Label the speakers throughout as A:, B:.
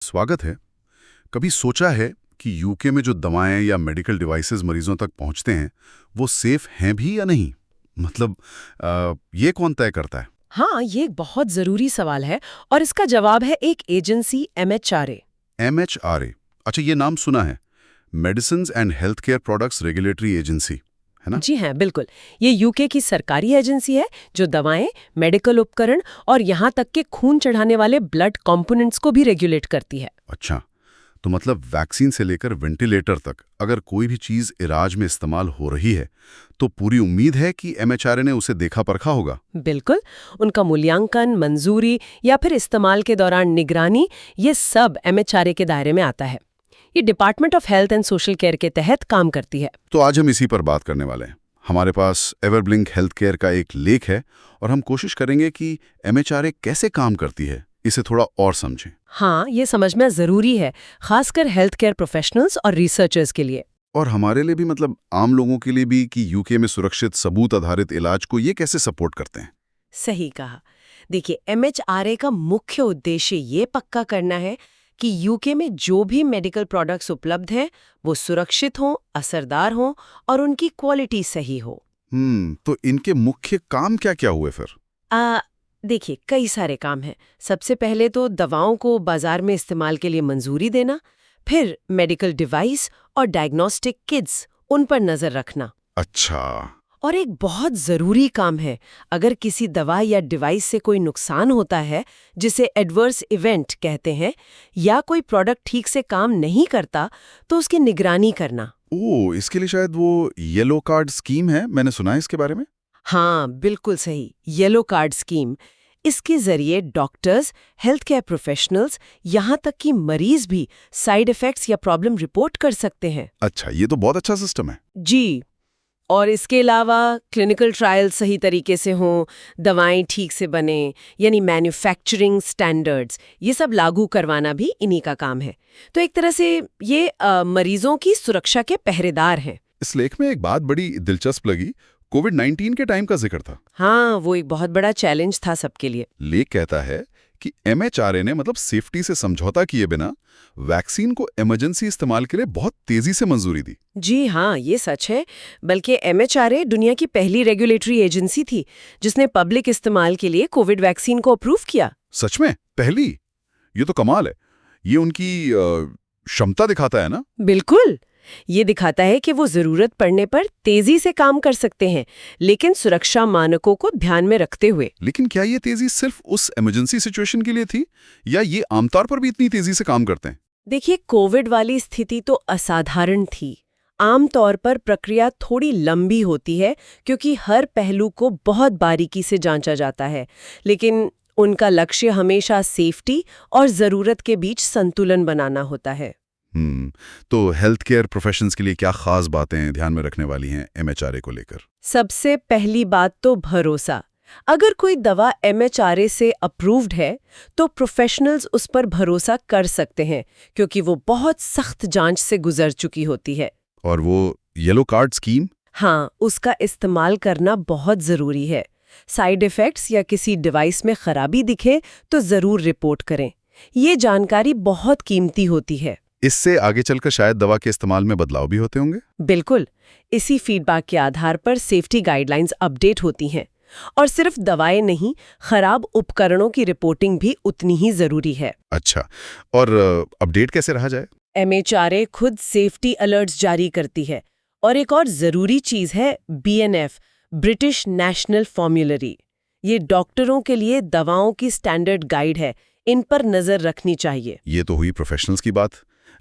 A: स्वागत है। कभी सोचा है कि यूके में जो दवाएं या मेडिकल डिवाइसेस मरीजों तक पहुंचते हैं वो सेफ हैं भी या नहीं? मतलब ये कौन तय करता है?
B: हाँ, ये एक बहुत जरूरी सवाल है और इसका जवाब है एक एजेंसी MHRA।
A: MHRA। अच्छा, ये नाम सुना है। Medicine and health care products regulatory agency, है ना?
B: जी हाँ, बिल्कुल। ये यूके की सरकारी एजेंसी है जो दवाएं, मेडिकल उपकरण और यहाँ तक के खून चढ़ाने वाले ब्लड कंपोनेंट्स को भी रेगुलेट करती है।
A: अच्छा, तो मतलब वैक्सीन से लेकर वेंटिलेटर तक अगर कोई भी चीज इलाज में इस्तेमाल हो रही है तो पूरी उम्मीद है कि MHRA ने उसे देखा परखा होगा।
B: बिल्कुल। उनका मूल्यांकन, मंजूरी या फिर इस्तेमाल के दौरान निगरानी, ये सब MHRA के दायरे में आता है। ये department of health and social care के तहत काम करती है।
A: तो आज हम इसी पर बात करने वाले हैं। हमारे पास एवरब्लिंक हेल्थ केयर का एक लेख है और हम कोशिश करेंगे कि MHRA कैसे काम करती है, इसे थोड़ा और समझें।
B: हाँ, ये समझना जरूरी है, खासकर हेल्थ केयर प्रोफेशनल्स और रिसर्चर्स के लिए।
A: और हमारे लिए भी, मतलब आम लोगों के लिए भी, कि यूके में सुरक्षित सबूत आधारित इलाज को ये कैसे सपोर्ट करते हैं।
B: सही कहा। देखिए, MHRA का मुख्य उद्देश्य ये पक्का करना है कि यूके में जो भी मेडिकल प्रोडक्ट्स उपलब्ध हैं वो सुरक्षित हों, असरदार हों और उनकी क्वालिटी सही हो।
A: तो इनके मुख्य काम क्या क्या हुए फिर?
B: देखिए, कई सारे काम हैं। सबसे पहले तो दवाओं को बाजार में इस्तेमाल के लिए मंजूरी देना, फिर मेडिकल डिवाइस और डायग्नोस्टिक किट्स, उन पर नजर रखना।
A: अच्छा।
B: और एक बहुत जरूरी काम है, अगर किसी दवा या डिवाइस से कोई नुकसान होता है, जिसे एडवर्स इवेंट कहते हैं, या कोई प्रोडक्ट ठीक से काम नहीं करता, तो उसकी निगरानी करना।
A: इसके लिए शायद वो येलो कार्ड स्कीम है, मैंने सुना है इसके बारे में।
B: हाँ, बिल्कुल सही, येलो कार्ड स्कीम। इसके जरिए डॉक्टर्स, हेल्थ केयर प्रोफेशनल्स, यहाँ तक कि मरीज भी साइड इफेक्ट्स या प्रॉब्लम रिपोर्ट कर सकते हैं।
A: अच्छा, ये तो बहुत अच्छा सिस्टम है।
B: जी। और इसके अलावा क्लिनिकल ट्रायल सही तरीके से हों, दवाएं ठीक से बने, यानी मैन्युफैक्चरिंग स्टैंडर्ड्स, ये सब लागू करवाना भी इन्हीं का काम है। तो एक तरह से ये मरीजों की सुरक्षा के पहरेदार हैं।
A: इस लेख में एक बात बड़ी दिलचस्प लगी। कोविड-19 के टाइम का जिक्र था।
B: हाँ, वो एक बहुत बड़ा चैलेंज था सबके लिए।
A: लेख कहता है कि MHRA ने, मतलब सेफ्टी से समझौता किए बिना, वैक्सीन को इमरजेंसी इस्तेमाल के लिए बहुत तेजी से मंजूरी दी।
B: जी हाँ, ये सच है। बल्कि MHRA दुनिया की पहली रेगुलेटरी एजेंसी थी जिसने पब्लिक इस्तेमाल के लिए कोविड वैक्सीन को अप्रूव किया।
A: सच में? पहली? ये तो कमाल है। ये उनकी क्षमता दिखाता है ना?
B: बिल्कुल। ये दिखाता है कि वो जरूरत पड़ने पर तेजी से काम कर सकते हैं, लेकिन सुरक्षा मानकों को ध्यान में रखते हुए।
A: लेकिन क्या ये तेजी सिर्फ उस इमरजेंसी सिचुएशन के लिए थी, या ये आमतौर पर भी इतनी तेजी से काम करते हैं?
B: देखिए, कोविड वाली स्थिति तो असाधारण थी। आमतौर पर प्रक्रिया थोड़ी लंबी होती है क्योंकि हर पहलू को बहुत बारीकी से जांचा जाता है, लेकिन उनका लक्ष्य हमेशा सेफ्टी और जरूरत के बीच संतुलन बनाना होता है।
A: तो हेल्थ केयर प्रोफेशंस के लिए क्या खास बातें ध्यान में रखने वाली हैं MHRA को लेकर?
B: सबसे पहली बात तो भरोसा। अगर कोई दवा MHRA से अप्रूव्ड है तो प्रोफेशनल्स उस पर भरोसा कर सकते हैं क्योंकि वो बहुत सख्त जांच से गुजर चुकी होती है।
A: और वो येलो कार्ड स्कीम?
B: हाँ, उसका इस्तेमाल करना बहुत जरूरी है। साइड इफेक्ट्स या किसी डिवाइस में खराबी दिखे तो जरूर रिपोर्ट करें। ये जानकारी बहुत कीमती होती है।
A: इससे आगे चलकर शायद दवा के इस्तेमाल में बदलाव भी होते होंगे।
B: बिल्कुल। इसी फीडबैक के आधार पर सेफ्टी गाइडलाइंस अपडेट होती हैं। और सिर्फ दवाएं नहीं, खराब उपकरणों की रिपोर्टिंग भी उतनी ही जरूरी है।
A: अच्छा, और अपडेट कैसे रहा जाए?
B: MHRA खुद सेफ्टी अलर्ट्स जारी करती है। और एक और जरूरी चीज है BNF, ब्रिटिश नेशनल फॉर्मूलरी। ये डॉक्टरों के लिए दवाओं की स्टैंडर्ड गाइड है, इन पर नजर रखनी चाहिए।
A: ये तो हुई प्रोफेशनल्स की बात,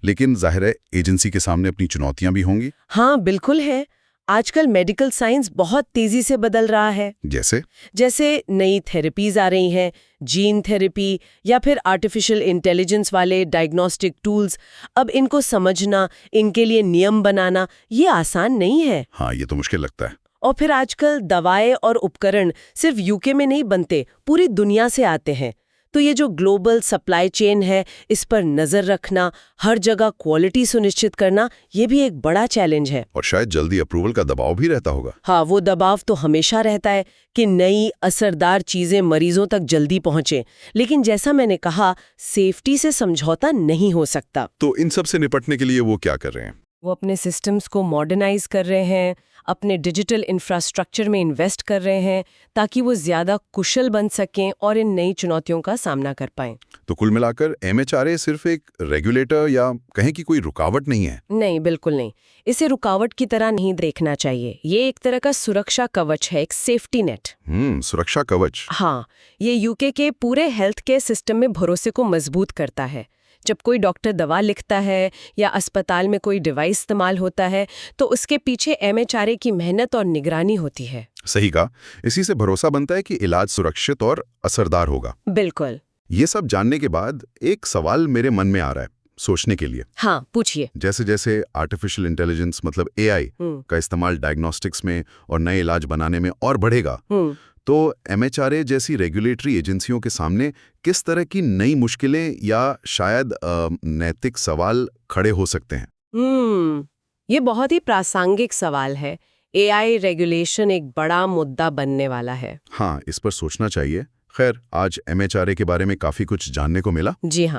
A: लेकिन जाहिर है एजेंसी के सामने अपनी चुनौतियां भी होंगी।
B: हाँ, बिल्कुल है। आजकल मेडिकल साइंस बहुत तेजी से बदल रहा है। जैसे नई थेरेपीज आ रही हैं, जीन थेरेपी या फिर आर्टिफिशियल इंटेलिजेंस वाले डायग्नोस्टिक टूल्स। अब इनको समझना, इनके लिए नियम बनाना, ये आसान नहीं है।
A: हाँ, ये तो मुश्किल लगता है।
B: और फिर आजकल दवाएं और उपकरण सिर्फ यूके में नहीं बनते, पूरी दुनिया से आते हैं। तो ये जो ग्लोबल सप्लाई चेन है, इस पर नजर रखना, हर जगह क्वालिटी सुनिश्चित करना, ये भी एक बड़ा चैलेंज है।
A: और शायद जल्दी अप्रूवल का दबाव भी रहता होगा।
B: हाँ, वो दबाव तो हमेशा रहता है कि नई असरदार चीजें मरीजों तक जल्दी पहुंचे, लेकिन जैसा मैंने कहा, सेफ्टी से समझौता नहीं हो सकता।
A: तो इन सब से निपटने के लिए वो क्या कर रहे हैं?
B: वो अपने सिस्टम्स को मॉडर्नाइज कर रहे हैं, अपने डिजिटल इंफ्रास्ट्रक्चर में इन्वेस्ट कर रहे हैं, ताकि वो ज्यादा कुशल बन सकें और इन नई चुनौतियों का सामना कर पाएं।
A: तो कुल मिलाकर MHRA सिर्फ एक रेगुलेटर या कहें कि कोई रुकावट नहीं है?
B: नहीं, बिल्कुल नहीं। इसे रुकावट की तरह नहीं देखना चाहिए। ये एक तरह का सुरक्षा कवच है, एक सेफ्टी नेट।
A: सुरक्षा कवच।
B: हाँ, ये यूके के पूरे हेल्थ केयर सिस्टम में भरोसे को मजबूत करता है। जब कोई डॉक्टर दवा लिखता है या अस्पताल में कोई डिवाइस इस्तेमाल होता है, तो उसके पीछे MHRA की मेहनत और निगरानी होती है।
A: सही कहा। इसी से भरोसा बनता है कि इलाज सुरक्षित और असरदार होगा।
B: बिल्कुल।
A: ये सब जानने के बाद एक सवाल मेरे मन में आ रहा है सोचने के लिए।
B: हाँ, पूछिए।
A: जैसे जैसे आर्टिफिशियल इंटेलिजेंस मतलब AI का इस्तेमाल डायग्नोस्टिक्स में और नए इलाज बनाने में और बढ़ेगा, तो MHRA जैसी रेगुलेटरी एजेंसियों के सामने किस तरह की नई मुश्किलें या शायद नैतिक सवाल खड़े हो सकते हैं?
B: ये बहुत ही प्रासंगिक सवाल है। AI रेगुलेशन एक बड़ा मुद्दा बनने वाला है।
A: हाँ, इस पर सोचना चाहिए। खैर, आज MHRA के बारे में काफी कुछ जानने को मिला।
B: जी हाँ।